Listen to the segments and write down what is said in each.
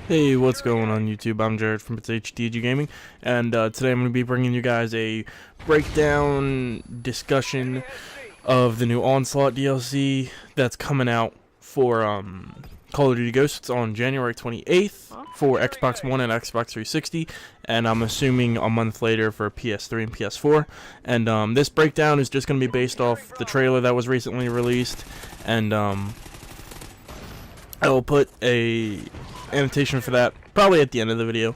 Hey, what's going on YouTube? I'm Jared from HTG Gaming, and today I'm going to be bringing you guys a breakdown discussion of the new Onslaught DLC that's coming out for Call of Duty Ghosts on January 28th for Xbox One and Xbox 360, and I'm assuming a month later for PS3 and PS4. And this breakdown is just going to be based off the trailer that was recently released, and I will put a annotation for that probably at the end of the video.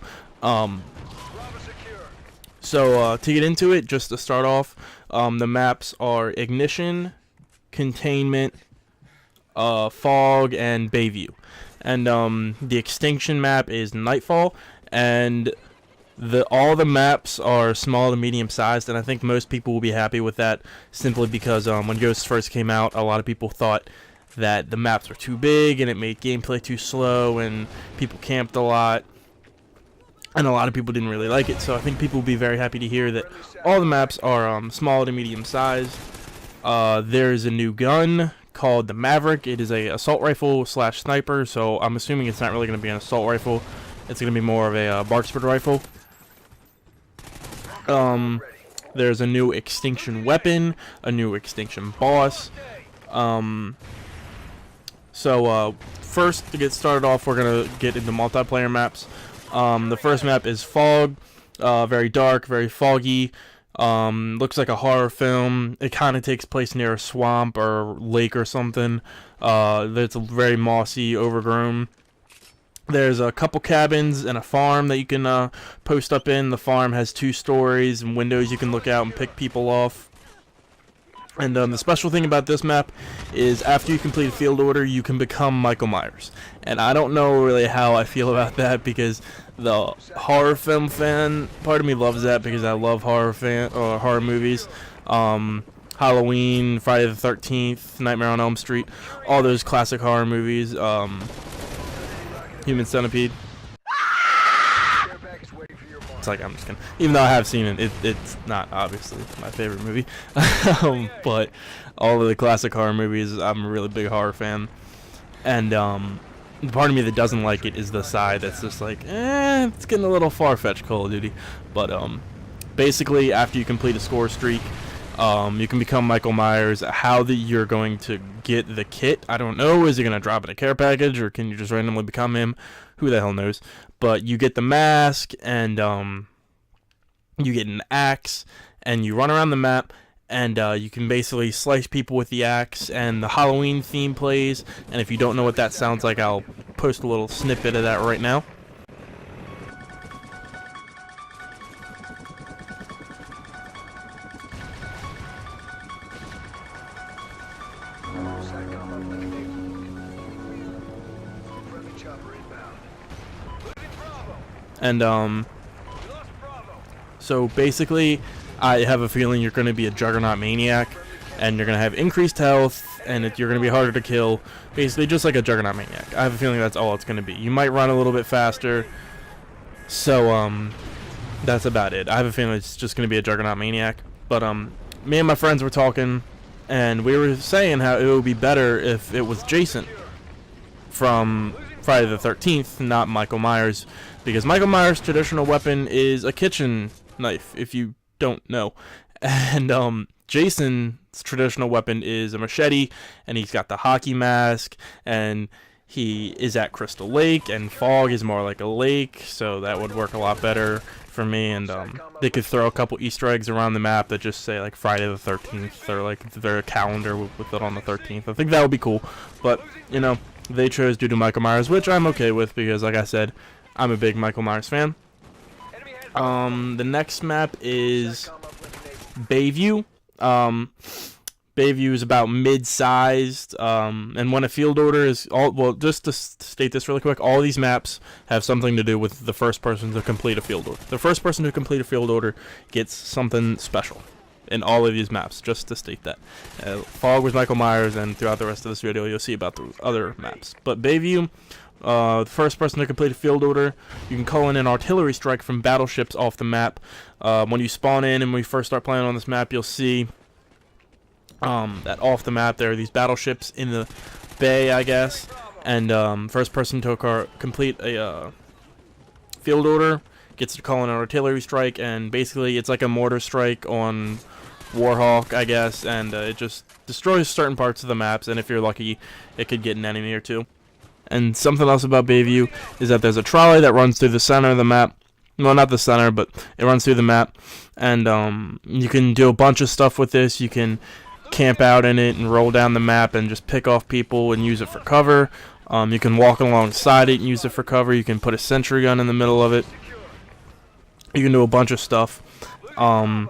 So to get into it, just to start off, the maps are Ignition, Containment, Fog, and Bayview. And the Extinction map is Nightfall, and all the maps are small to medium sized, and I think most people will be happy with that, simply because when Ghosts first came out, a lot of people thought that the maps were too big and it made gameplay too slow and people camped a lot, and a lot of people didn't really like it. So I think people will be very happy to hear that all the maps are small to medium sized. There's a new gun called the Maverick. It is a assault rifle slash sniper, so I'm assuming it's not really going to be an assault rifle. It's going to be more of a marksman rifle. There's a new extinction weapon, a new extinction boss. So first, to get started off, we're going to get into multiplayer maps. The first map is Fog. Very dark, very foggy. Looks like a horror film. It kind of takes place near a swamp or lake or something. It's very mossy, overgrown. There's a couple cabins and a farm that you can post up in. The farm has 2 stories and windows you can look out and pick people off. And the special thing about this map is after you complete a field order, you can become Michael Myers. And I don't know really how I feel about that, because the horror film fan part of me loves that, because I love horror movies. Halloween, Friday the 13th, Nightmare on Elm Street, all those classic horror movies. Human Centipede. It's like, I'm just kidding. Even though I have seen it, it's not obviously my favorite movie. But all of the classic horror movies, I'm a really big horror fan. And the part of me that doesn't like it is the side that's just like, it's getting a little far-fetched, Call of Duty. But basically, after you complete a score streak, you can become Michael Myers. How you're going to get the kit, I don't know. Is it going to drop in a care package, or can you just randomly become him? Who the hell knows? But you get the mask, and you get an axe, and you run around the map, and you can basically slice people with the axe, and the Halloween theme plays. And if you don't know what that sounds like, I'll post a little snippet of that right now. And so basically, I have a feeling you're going to be a Juggernaut Maniac, and you're going to have increased health, and you're going to be harder to kill. Basically, just like a Juggernaut Maniac. I have a feeling that's all it's going to be. You might run a little bit faster, so that's about it. I have a feeling it's just going to be a Juggernaut Maniac. But me and my friends were talking, and we were saying how it would be better if it was Jason from Friday the 13th, not Michael Myers, because Michael Myers' traditional weapon is a kitchen knife, if you don't know. And Jason's traditional weapon is a machete, and he's got the hockey mask, and he is at Crystal Lake, and Fog is more like a lake, so that would work a lot better for me. And they could throw a couple Easter eggs around the map that just say like Friday the 13th, or like their calendar with it on the 13th. I think that would be cool. But you know, they chose to do Michael Myers, which I'm okay with, because like I said, I'm a big Michael Myers fan. The next map is Bayview. Bayview is about mid-sized, and when a field order is well, just to state this really quick, all these maps have something to do with the first person to complete a field order. The first person to complete a field order gets something special in all of these maps, just to state that. Fog was Michael Myers, and throughout the rest of this video, you'll see about the other maps. But Bayview, the first person to complete a field order, you can call in an artillery strike from battleships off the map. When you spawn in and we first start playing on this map, you'll see that off the map there are these battleships in the bay, I guess. And first person to complete a field order, gets to call in an artillery strike, and basically it's like a mortar strike on Warhawk, I guess, and it just destroys certain parts of the maps, and if you're lucky, it could get an enemy or two. And something else about Bayview is that there's a trolley that runs through the center of the map. Well, not the center, but it runs through the map, and you can do a bunch of stuff with this. You can camp out in it and roll down the map and just pick off people and use it for cover. You can walk alongside it and use it for cover. You can put a sentry gun in the middle of it. You can do a bunch of stuff. And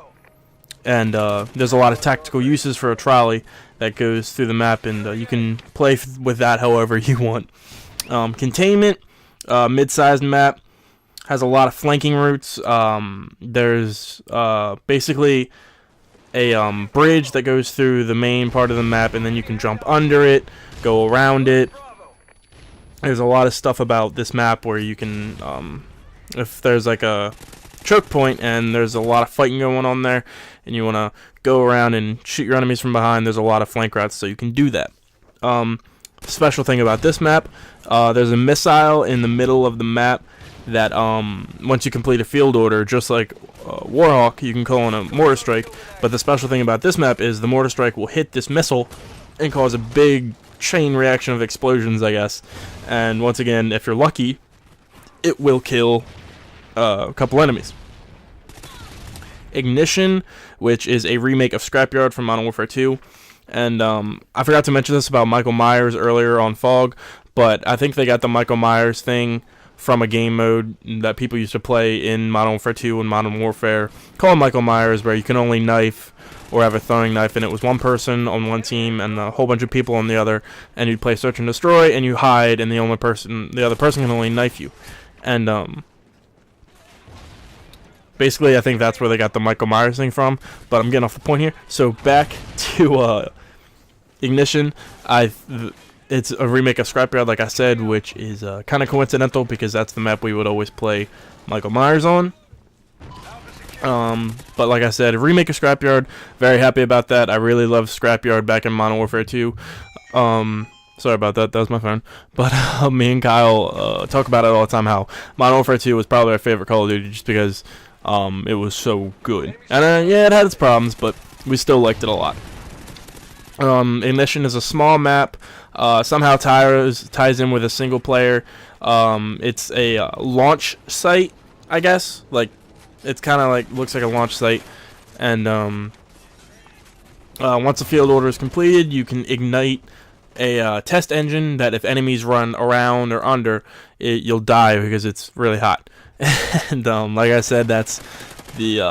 there's a lot of tactical uses for a trolley that goes through the map, and you can play with that however you want. Containment, mid-sized map, has a lot of flanking routes. There's basically a bridge that goes through the main part of the map, and then you can jump under it, go around it. There's a lot of stuff about this map where you can, if there's like a choke point and there's a lot of fighting going on there, and you want to go around and shoot your enemies from behind, there's a lot of flank routes, so you can do that. Special thing about this map, there's a missile in the middle of the map that once you complete a field order, just like Warhawk, you can call in a mortar strike. But the special thing about this map is the mortar strike will hit this missile and cause a big chain reaction of explosions, I guess. And once again, if you're lucky, it will kill a couple enemies. Ignition, which is a remake of Scrapyard from Modern Warfare 2. And I forgot to mention this about Michael Myers earlier on Fog, but I think they got the Michael Myers thing from a game mode that people used to play in Modern Warfare 2 and Modern Warfare called Michael Myers, where you can only knife or have a throwing knife, and it was one person on one team and a whole bunch of people on the other, and you'd play Search and Destroy, and you hide, and the other person can only knife you. And basically, I think that's where they got the Michael Myers thing from, but I'm getting off the point here. So back to Ignition. It's a remake of Scrapyard, like I said, which is kind of coincidental because that's the map we would always play Michael Myers on. But like I said, a remake of Scrapyard. Very happy about that. I really loved Scrapyard back in Modern Warfare 2. Sorry about that. That was my phone. But me and Kyle talk about it all the time, how Modern Warfare 2 was probably our favorite Call of Duty just because it was so good. And yeah, it had its problems, but we still liked it a lot. Ignition is a small map. Somehow ties in with a single player. It's a launch site, I guess. Like, it's kind of like looks like a launch site. And once a field order is completed, you can ignite a test engine that if enemies run around or under, you'll die because it's really hot. And like I said, that's the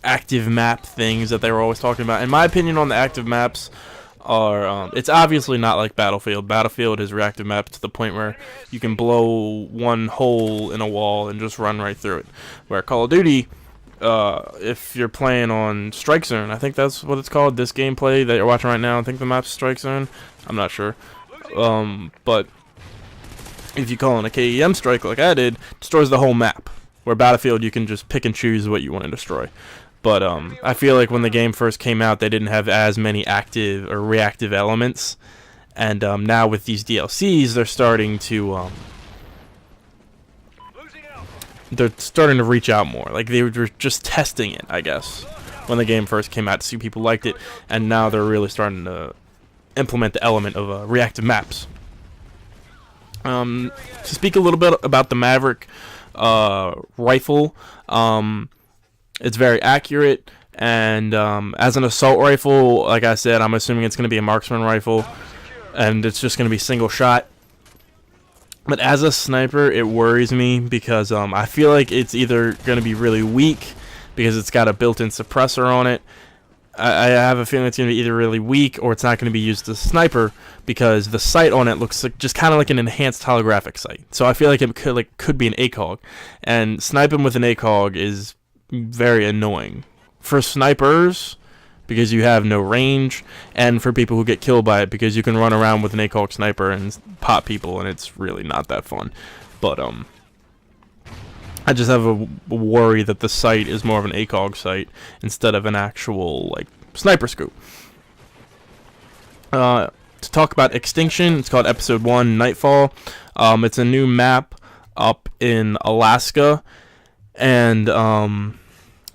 active map things that they were always talking about. In my opinion on the active maps are, it's obviously not like Battlefield. Battlefield is reactive maps to the point where you can blow one hole in a wall and just run right through it. Where Call of Duty, if you're playing on Strike Zone, I think that's what it's called, this gameplay that you're watching right now, I think the map's Strike Zone, I'm not sure. But if you call in a KEM strike like I did, it destroys the whole map. Where Battlefield, you can just pick and choose what you want to destroy. But I feel like when the game first came out, they didn't have as many active or reactive elements. And now with these DLCs, they're starting to reach out more. Like, they were just testing it, I guess, when the game first came out to see people liked it. And now they're really starting to implement the element of reactive maps. To speak a little bit about the Maverick rifle, it's very accurate, and as an assault rifle, like I said, I'm assuming it's going to be a marksman rifle, and it's just going to be single shot. But as a sniper, it worries me because I feel like it's either going to be really weak because it's got a built-in suppressor on it. I have a feeling it's going to be either really weak or it's not going to be used as a sniper because the sight on it looks like just kind of like an enhanced holographic sight. So I feel like it could be an ACOG, and sniping with an ACOG is very annoying for snipers because you have no range, and for people who get killed by it because you can run around with an ACOG sniper and pop people, and it's really not that fun. But I just have a worry that the sight is more of an ACOG sight instead of an actual, like, sniper scope. To talk about Extinction, it's called Episode 1, Nightfall. It's a new map up in Alaska, and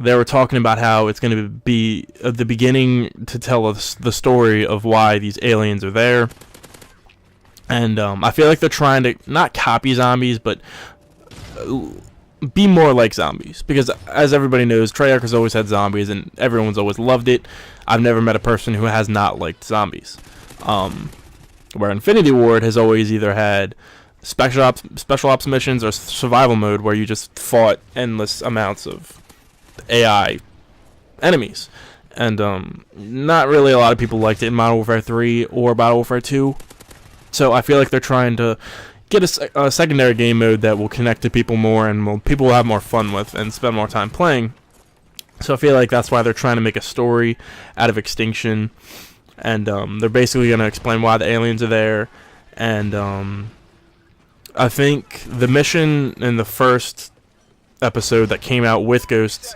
they were talking about how it's going to be the beginning to tell us the story of why these aliens are there. And I feel like they're trying to not copy zombies, but be more like zombies. Because as everybody knows, Treyarch has always had zombies, and everyone's always loved it. I've never met a person who has not liked zombies. Where Infinity Ward has always either had special ops missions or survival mode, where you just fought endless amounts of AI enemies. And not really a lot of people liked it in Modern Warfare 3 or Modern Warfare 2. So I feel like they're trying to get a secondary game mode that will connect to people more, and people will have more fun with and spend more time playing. So I feel like that's why they're trying to make a story out of Extinction, and they're basically going to explain why the aliens are there. And I think the mission in the first episode that came out with Ghosts,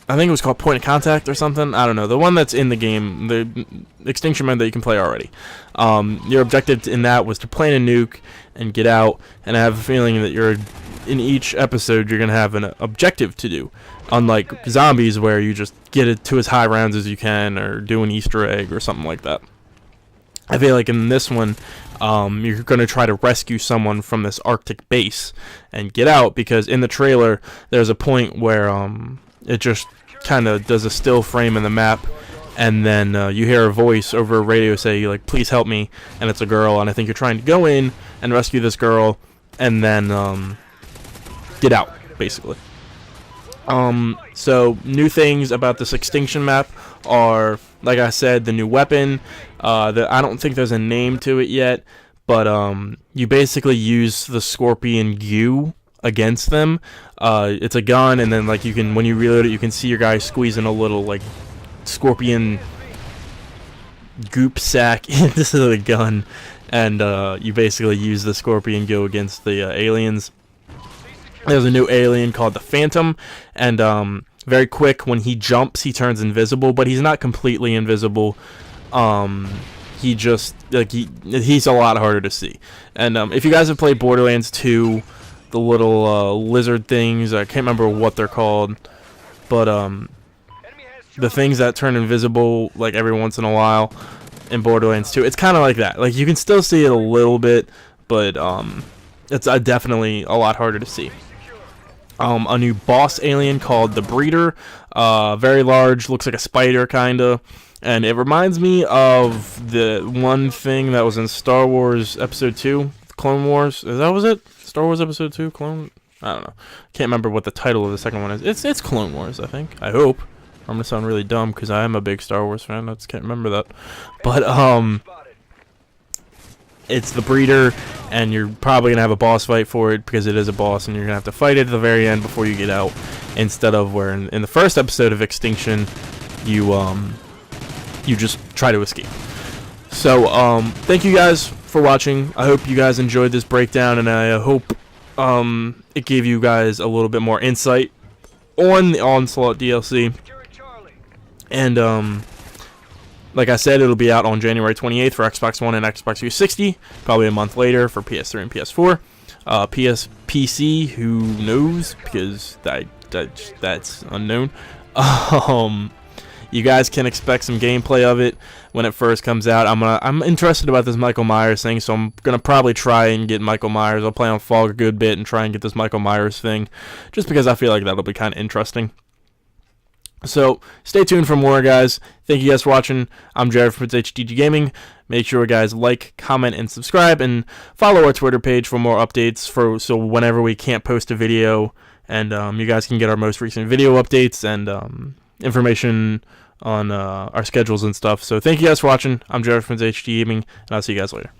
I think it was called Point of Contact or something. I don't know. The one that's in the game, the Extinction mode that you can play already. Your objective in that was to plant a nuke and get out. And I have a feeling that in each episode you're going to have an objective to do. Unlike zombies, where you just get it to as high rounds as you can, or do an Easter egg or something like that. I feel like in this one, you're going to try to rescue someone from this Arctic base and get out, because in the trailer there's a point where it just kind of does a still frame in the map, and then you hear a voice over a radio say, like, please help me, and it's a girl, and I think you're trying to go in and rescue this girl and then get out, basically. So new things about this Extinction map are, like I said, the new weapon. I don't think there's a name to it yet, but you basically use the scorpion goo against them. It's a gun, and then like when you reload it, you can see your guy squeezing a little like scorpion goop sack into the gun, and you basically use the scorpion goo against the aliens. There's a new alien called the Phantom, and very quick, when he jumps, he turns invisible, but he's not completely invisible. He just he's a lot harder to see. And if you guys have played Borderlands 2, the little lizard things, I can't remember what they're called, but the things that turn invisible like every once in a while in Borderlands 2, it's kind of like that. Like, you can still see it a little bit, but it's definitely a lot harder to see. A new boss alien called the Breeder, very large, looks like a spider kinda, and it reminds me of the one thing that was in Star Wars Episode 2, Clone Wars. That was it? Star Wars Episode 2? Clone? I don't know. Can't remember what the title of the second one is. It's Clone Wars, I think. I hope. I'm gonna sound really dumb because I am a big Star Wars fan. I just can't remember that. But it's the Breeder, and you're probably gonna have a boss fight for it because it is a boss, and you're gonna have to fight it at the very end before you get out, instead of where in the first episode of Extinction you just try to escape. So thank you guys for watching. I hope you guys enjoyed this breakdown, and I hope it gave you guys a little bit more insight on the Onslaught DLC. And like I said, it'll be out on January 28th for Xbox One and Xbox 360, probably a month later for PS3 and PS4. PC, who knows, because that's unknown. You guys can expect some gameplay of it when it first comes out. I'm interested about this Michael Myers thing, so I'm gonna probably try and get Michael Myers. I'll play on Fog a good bit and try and get this Michael Myers thing, just because I feel like that'll be kind of interesting. So stay tuned for more, guys. Thank you guys for watching. I'm Jared from HDG Gaming. Make sure, guys, like, comment, and subscribe, and follow our Twitter page for more updates. So whenever we can't post a video, and you guys can get our most recent video updates and information on our schedules and stuff. So thank you guys for watching. I'm Jared from HDG Gaming, and I'll see you guys later.